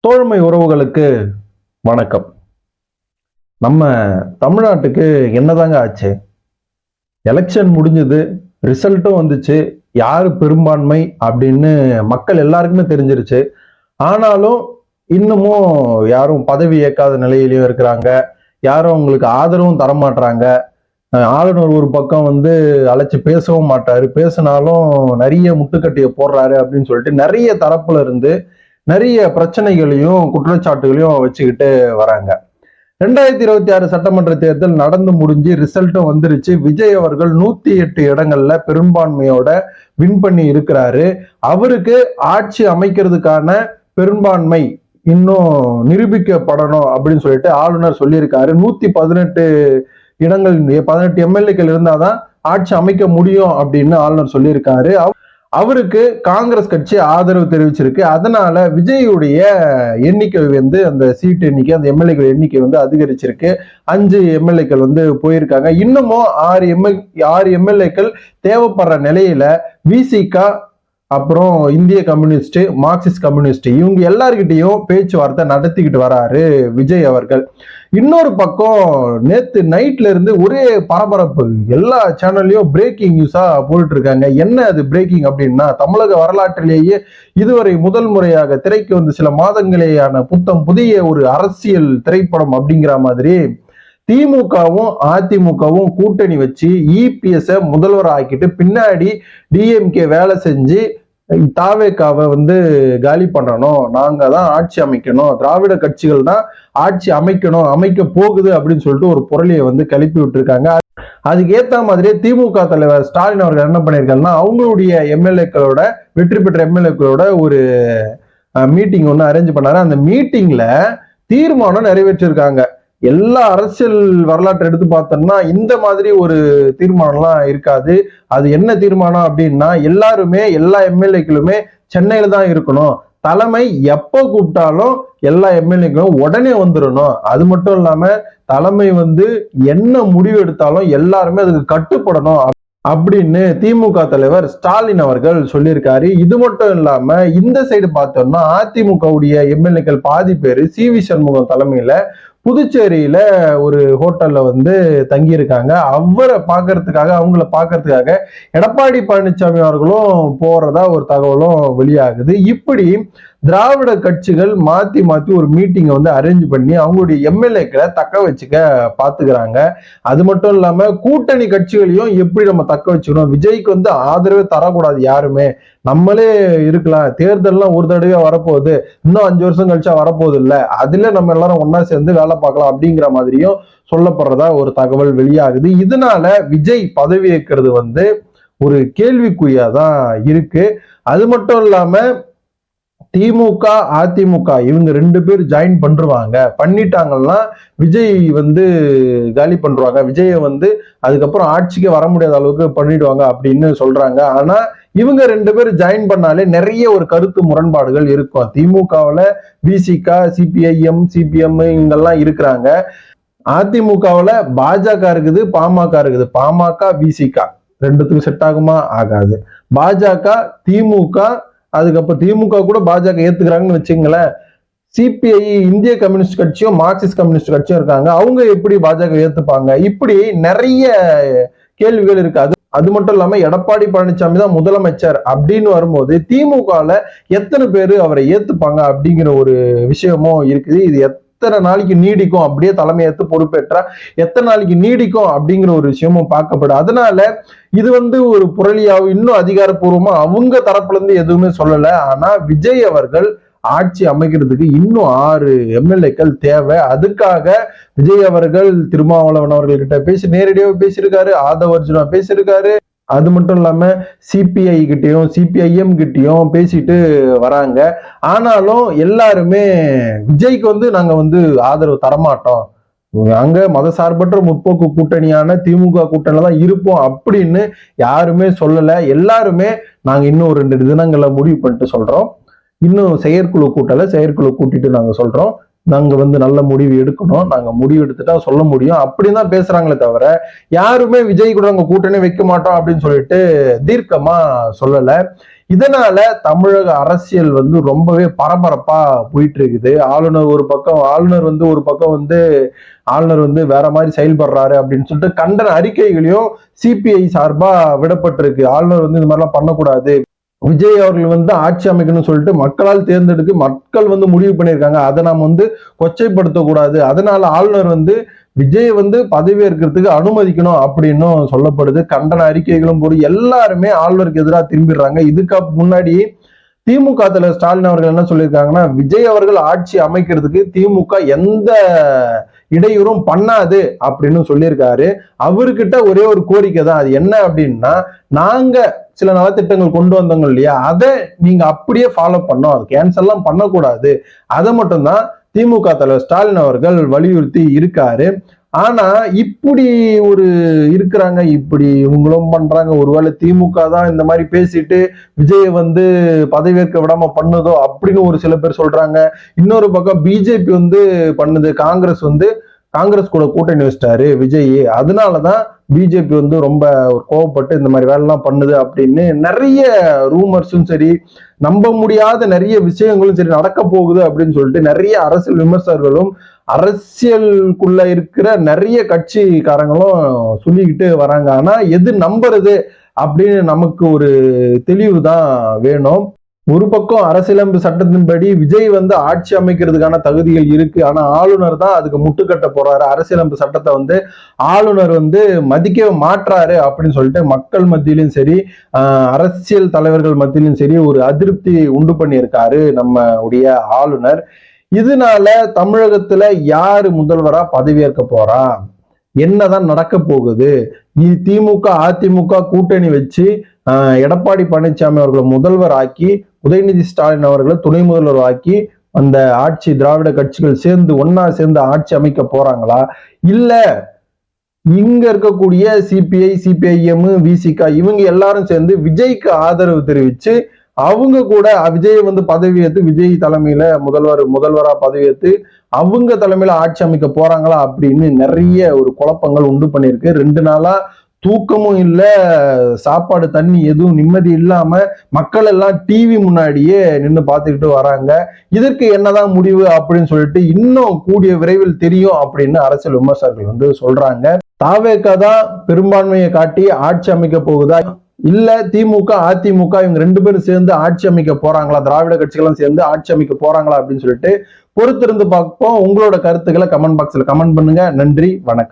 தோழமை உறவுகளுக்கு வணக்கம். நம்ம தமிழ்நாட்டுக்கு என்னதாங்க ஆச்சு? எலெக்ஷன் முடிஞ்சது, ரிசல்ட்டும் வந்துச்சு, யாரு பெரும்பான்மை அப்படின்னு மக்கள் எல்லாருக்குமே தெரிஞ்சிருச்சு. ஆனாலும் இன்னமும் யாரும் பதவி ஏற்காத நிலையிலயும் இருக்கிறாங்க. யாரும் அவங்களுக்கு ஆதரவும் தரமாட்டாங்க. ஆளுநர் ஒரு பக்கம் அழைச்சு பேசவும் மாட்டாரு. பேசினாலும் நிறைய முட்டுக்கட்டையை போடுறாரு அப்படின்னு சொல்லிட்டு நிறைய தரப்புல இருந்து நிறைய பிரச்சனைகளையும் குற்றச்சாட்டுகளையும் வச்சுக்கிட்டு வராங்க. 2026 சட்டமன்ற தேர்தல் நடந்து முடிஞ்சு ரிசல்ட்டும் வந்துருச்சு. விஜய் அவர்கள் 108 இடங்கள்ல பெரும்பான்மையோட வின் பண்ணி இருக்கிறாரு. அவருக்கு ஆட்சி அமைக்கிறதுக்கான பெரும்பான்மை இன்னும் நிரூபிக்கப்படணும் அப்படின்னு சொல்லிட்டு ஆளுநர் சொல்லியிருக்காரு. 118 இடங்கள் 18 எம்எல்ஏக்கள் இருந்தாதான் ஆட்சி அமைக்க முடியும் அப்படின்னு ஆளுநர் சொல்லியிருக்காரு. அவருக்கு காங்கிரஸ் கட்சி ஆதரவு தெரிவிச்சிருக்கு. அதனால விஜயுடைய எண்ணிக்கை அந்த சீட் எண்ணிக்கை, அந்த எம்எல்ஏக்கள் எண்ணிக்கை அதிகரிச்சிருக்கு. 5 எம்எல்ஏக்கள் போயிருக்காங்க. இன்னமும் 6 எம்எல்ஏக்கள் தேவைப்படுற நிலையில விசிக, அப்புறம் இந்திய கம்யூனிஸ்ட், மார்க்சிஸ்ட் கம்யூனிஸ்ட் இவங்க எல்லார்கிட்டையும் பேச்சுவார்த்தை நடத்திக்கிட்டு வராரு விஜய் அவர்கள். இன்னொரு பக்கம் நேத்து நைட்ல இருந்து ஒரே பரபரப்பு, எல்லா சேனல்லையும் பிரேக்கிங் நியூஸா போட்டுட்டு இருக்காங்க. என்ன அது பிரேக்கிங் அப்படின்னா, தமிழக வரலாற்றிலேயே இதுவரை முதல் முறையாக திரைக்கு சில மாதங்களேயான புதிய ஒரு அரசியல் திரைப்படம் அப்படிங்கிற மாதிரி திமுகவும் அதிமுகவும் கூட்டணி வச்சு இபிஎஸ் முதல்வர் ஆக்கிட்டு பின்னாடி டிஎம்கே வேலை செஞ்சு தாவேக்காவை காலி பண்ணணும், நாங்க தான் ஆட்சி அமைக்கணும், திராவிட கட்சிகள் தான் ஆட்சி அமைக்கணும், அமைக்க போகுது அப்படின்னு சொல்லிட்டு ஒரு புரளியை கிளப்பி விட்டுருக்காங்க. அதுக்கு ஏத்த மாதிரியே திமுக தலைவர் ஸ்டாலின் அவர்கள் என்ன பண்ணியிருக்காங்கன்னா, அவங்களுடைய எம்எல்ஏக்களோட, வெற்றி பெற்ற எம்எல்ஏக்களோட ஒரு மீட்டிங் அரேஞ்ச் பண்ணாரு. அந்த மீட்டிங்ல தீர்மானம் நிறைவேற்றிருக்காங்க. எல்லா அரசியல் வரலாற்றை எடுத்து பார்த்தோம்னா இந்த மாதிரி ஒரு தீர்மானம்லாம் இருக்காது. அது என்ன தீர்மானம் அப்படின்னா, எல்லாருமே எல்லா எம்எல்ஏக்களுமே சென்னையில தான் இருக்கணும், தலைமை எப்போ கூப்பிட்டாலும் எல்லா எம்எல்ஏக்களும் உடனே வந்துடணும், அது மட்டும் இல்லாம தலைமை என்ன முடிவு எடுத்தாலும் எல்லாருமே அதுக்கு கட்டுப்படணும் அப்படின்னு திமுக தலைவர் ஸ்டாலின் அவர்கள் சொல்லியிருக்காரு. இது மட்டும் இல்லாம இந்த சைடு பார்த்தோம்னா அதிமுகவுடைய எம்எல்ஏக்கள் பாதி பேர் சி.வி. சண்முகம் தலைமையில புதுச்சேரியில ஒரு ஹோட்டல்ல தங்கியிருக்காங்க. அவங்கள பாக்குறதுக்காக எடப்பாடி பழனிசாமி அவர்களும் போறதா ஒரு தகவலும் வெளியாகுது. இப்படி திராவிட கட்சிகள் மாத்தி ஒரு மீட்டிங் அரேஞ்ச் பண்ணி அவங்களுடைய எம்எல்ஏக்களை தக்க வச்சுக்க பாத்துக்கிறாங்க. அது மட்டும் இல்லாம கூட்டணி கட்சிகளையும் எப்படி நம்ம தக்க வச்சுக்கணும், விஜய்க்கு ஆதரவே தரக்கூடாது யாருமே, நம்மளே இருக்கலாம், தேர்தல்லாம் ஒரு தடவையா வரப்போகுது, இன்னும் 5 வருஷம் கழிச்சா வரப்போகுது இல்ல, அதுல நம்ம எல்லாரும் ஒன்னா சேர்ந்து வேலை பார்க்கலாம் அப்படிங்கிற மாதிரியும் சொல்லப்படுறதா ஒரு தகவல் வெளியாகுது. இதனால விஜய் பதவி ஏற்கிறது ஒரு கேள்விக்குறியாதான் இருக்கு. அது மட்டும் இல்லாம திமுக அதிமுக இவங்க 2 பேர் ஜாயின் பண்ணிட்டாங்கன்னா விஜய் காலி பண்றாங்க, விஜய அதுக்கப்புறம் ஆட்சிக்கு வர முடியாத அளவுக்கு பண்ணிடுவாங்க அப்படின்னு சொல்றாங்க. ஆனா இவங்க 2 பேர் ஜாயின் பண்ணாலே நிறைய ஒரு கருத்து முரண்பாடுகள் இருக்கும். திமுகவுல விசிக, சிபிஐஎம், சிபிஎம் இவங்கெல்லாம் இருக்கிறாங்க. அதிமுகவுல பாஜக இருக்குது, பாமக இருக்குது. பாமக விசிக ரெண்டுத்துக்கும் செட் ஆகுமா? ஆகாது. பாஜக திமுக, அதுக்கப்புறம் திமுக கூட பாஜக ஏத்துக்கிறாங்கன்னு வச்சுங்களேன். சிபிஐ இந்திய கம்யூனிஸ்ட் கட்சியும் மார்க்சிஸ்ட் கம்யூனிஸ்ட் கட்சியும் இருக்காங்க, அவங்க எப்படி பாஜக ஏத்துப்பாங்க? இப்படி நிறைய கேள்விகள் இருக்கு. அது மட்டும் இல்லாம எடப்பாடி பழனிசாமி தான் முதலமைச்சர் அப்படின்னு வரும்போது திமுகல எத்தனை பேரு அவரை ஏத்துப்பாங்க அப்படிங்கிற ஒரு விஷயமும் இருக்குது. இது எத்தனை நாளைக்கு நீடிக்கும், அப்படியே தலைமையேற்று பொறுப்பேற்றா எத்தனை நாளைக்கு நீடிக்கும் அப்படிங்கிற ஒரு விஷயமும் பார்க்கப்படும். அதனால இது ஒரு புரளியாவும் இன்னும் அதிகாரப்பூர்வமா அவங்க தரப்புல இருந்து எதுவுமே சொல்லல. ஆனா விஜய் அவர்கள் ஆட்சி அமைக்கிறதுக்கு இன்னும் 6 எம்எல்ஏக்கள் தேவை. அதுக்காக விஜய் அவர்கள் திருமாவளவன் அவர்கள்கிட்ட நேரடியாக பேசியிருக்காரு, ஆதவ அர்ஜுனா பேசியிருக்காரு. அது மட்டும் இல்லாம சிபிஐ கிட்டையும் சிபிஐஎம் கிட்டையும் பேசிட்டு வராங்க. ஆனாலும் எல்லாருமே விஜய்க்கு நாங்க ஆதரவு தரமாட்டோம், அங்க மதசார்பற்ற முற்போக்கு கூட்டணியான திமுக கூட்டணியில தான் இருப்போம் அப்படின்னு யாருமே சொல்லல. எல்லாருமே நாங்க இன்னும் 2 தினங்களை முடிவு பண்ணிட்டு சொல்றோம், இன்னும் செயற்குழு கூட்டல, செயற்குழு கூட்டிட்டு நாங்க சொல்றோம், நாங்க வந்து நல்ல முடிவு எடுக்கணும், நாங்க முடிவு எடுத்துட்டா சொல்ல முடியும் அப்படின்னு தான் பேசுறாங்களே தவிர யாருமே விஜய் கூட நாங்க கூட்டணி வைக்க மாட்டோம் அப்படின்னு சொல்லிட்டு தீர்க்கமா சொல்லல. இதனால தமிழக அரசியல் வந்து ரொம்பவே பரபரப்பா போயிட்டு இருக்குது. ஆளுநர் வந்து வேற மாதிரி செயல்படுறாரு அப்படின்னு சொல்லிட்டு கண்டன அறிக்கைகளையும் சிபிஐ சார்பா விடப்பட்டிருக்கு. ஆளுநர் வந்து இந்த மாதிரிலாம் பண்ணக்கூடாது, விஜய் அவர்கள் வந்து ஆட்சி அமைக்கணும்னு சொல்லிட்டு மக்களால் தேர்ந்தெடுத்து மக்கள் வந்து முடிவு பண்ணியிருக்காங்க, அதை நாம் வந்து கொச்சைப்படுத்தக்கூடாது, அதனால ஆளுநர் வந்து விஜய் வந்து பதவியேற்கிறதுக்கு அனுமதிக்கணும் அப்படின்னு சொல்லப்படுது. கண்டன அறிக்கைகளும் போது எல்லாருமே ஆளுநருக்கு எதிராக திரும்பிடுறாங்க. இதுக்கு முன்னாடி திமுக தலைவர் ஸ்டாலின் அவர்கள் என்ன சொல்லியிருக்காங்கன்னா, விஜய் அவர்கள் ஆட்சி அமைக்கிறதுக்கு திமுக எந்த இடையூறும் பண்ணாது அப்படின்னு சொல்லியிருக்காரு. அவர்கிட்ட ஒரே ஒரு கோரிக்கை தான், அது என்ன அப்படின்னா, நாங்க சில நலத்திட்டங்கள் கொண்டு வந்தோங்க இல்லையா, அதை நீங்க அப்படியே ஃபாலோ பண்ணோம், அது கேன்சல் எல்லாம் பண்ணக்கூடாது, அதை மட்டும்தான் திமுக தலைவர் ஸ்டாலின் அவர்கள் வலியுறுத்தி இருக்காரு. ஆனா இப்படி ஒரு இருக்கிறாங்க, இப்படி இவங்களும் பண்றாங்க. ஒருவேளை திமுக தான் இந்த மாதிரி பேசிட்டு விஜய் வந்து பதவியேற்க விடாம பண்ணுதோ அப்படின்னு ஒரு சில பேர் சொல்றாங்க. இன்னொரு பக்கம் பிஜேபி வந்து பண்ணுது, காங்கிரஸ் கூட கூட்டணி வச்சிட்டாரு விஜய், அதனாலதான் பிஜேபி வந்து ரொம்ப கோவப்பட்டு இந்த மாதிரி வேலைலாம் பண்ணுது அப்படின்னு நிறைய ரூமர்ஸும் சரி, நம்ப முடியாத நிறைய விஷயங்களும் சரி நடக்க போகுது அப்படின்னு சொல்லிட்டு நிறைய அரசியல் விமர்சகர்களும் அரசியலுக்குள்ள இருக்கிற நிறைய கட்சிக்காரங்களும் சொல்லிக்கிட்டு வராங்க. ஆனா எது நம்புறது அப்படின்னு நமக்கு ஒரு தெளிவு தான் வேணும். ஒரு பக்கம் அரசியலமைப்பு சட்டத்தின்படி விஜய் வந்து ஆட்சி அமைக்கிறதுக்கான தகுதிகள் இருக்கு, ஆனா ஆளுநர் தான் அதுக்கு முட்டுக்கட்ட போறாரு, அரசியலமைப்பு சட்டத்தை வந்து ஆளுநர் வந்து மதிக்க மாற்றாரு அப்படின்னு சொல்லிட்டு மக்கள் மத்தியிலும் சரி, அரசியல் தலைவர்கள் மத்தியிலும் சரி ஒரு அதிருப்தி உண்டு பண்ணியிருக்காரு நம்ம உடைய ஆளுநர். இதனால தமிழகத்துல யாரு முதல்வரா பதவியேற்க போறா, என்னதான் நடக்க போகுது, திமுக அதிமுக கூட்டணி வச்சு எடப்பாடி பழனிசாமி அவர்களை முதல்வர் ஆக்கி உதயநிதி ஸ்டாலின் அவர்களை துணை முதல்வர் ஆக்கி அந்த ஆட்சி திராவிட கட்சிகள் சேர்ந்து ஒன்னா சேர்ந்து ஆட்சி அமைக்க போறாங்களா, இல்ல இங்க இருக்கக்கூடிய சிபிஐ சிபிஐஎம் விசிக இவங்க எல்லாரும் சேர்ந்து விஜய்க்கு ஆதரவு தெரிவிச்சு அவங்க கூட விஜய் வந்து பதவியேற்று விஜய் தலைமையில முதல்வரா பதவியேற்று அவங்க தலைமையில ஆட்சி அமைக்க போறாங்களா அப்படின்னு நிறைய ஒரு குழப்பங்கள் உண்டு பண்ணிருக்கு. 2 நாளா தூக்கமும் இல்ல, சாப்பாடு தண்ணி எதுவும் நிம்மதி இல்லாம மக்கள் எல்லாம் டிவி முன்னாடியே நின்று பார்த்துக்கிட்டு வராங்க. இதற்கு என்னதான் முடிவு அப்படின்னு சொல்லிட்டு இன்னும் கூடிய விரைவில் தெரியும் அப்படின்னு அரசியல் விமர்சகர்கள் வந்து சொல்றாங்க. தாவேகா தான் பெரும்பான்மையை காட்டி ஆட்சி அமைக்க போகுதா, இல்ல திமுக அதிமுக இவங்க 2 பேரும் சேர்ந்து ஆட்சி அமைக்க போறாங்களா, திராவிட கட்சிகளும் சேர்ந்து ஆட்சி அமைக்க போறாங்களா அப்படின்னு சொல்லிட்டு பொறுத்திருந்து பார்ப்போம். உங்களோட கருத்துக்களை கமெண்ட் பாக்ஸ்ல கமெண்ட் பண்ணுங்க. நன்றி, வணக்கம்.